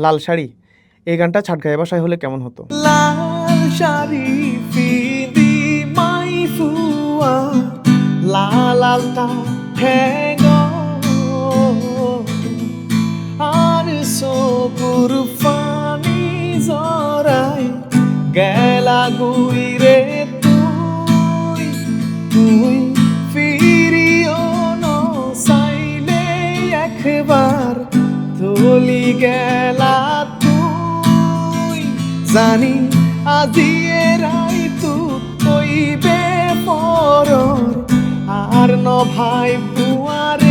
লাল শাড়ি, এই গানটা ছাটগাঁয়ে ভাষায় হলে কেমন হতো? লাল শাড়ি পিদি মাই ফুয়া লাল আলতা হেগো আর চকুৰ পানী জৰাই গেলা গুইরে তুই তুই ফিরিও নচাইলে একবার তলি গেলা তুই জানি আজি রাইতু কইবে পরর আর ন ভাই বুয়ারে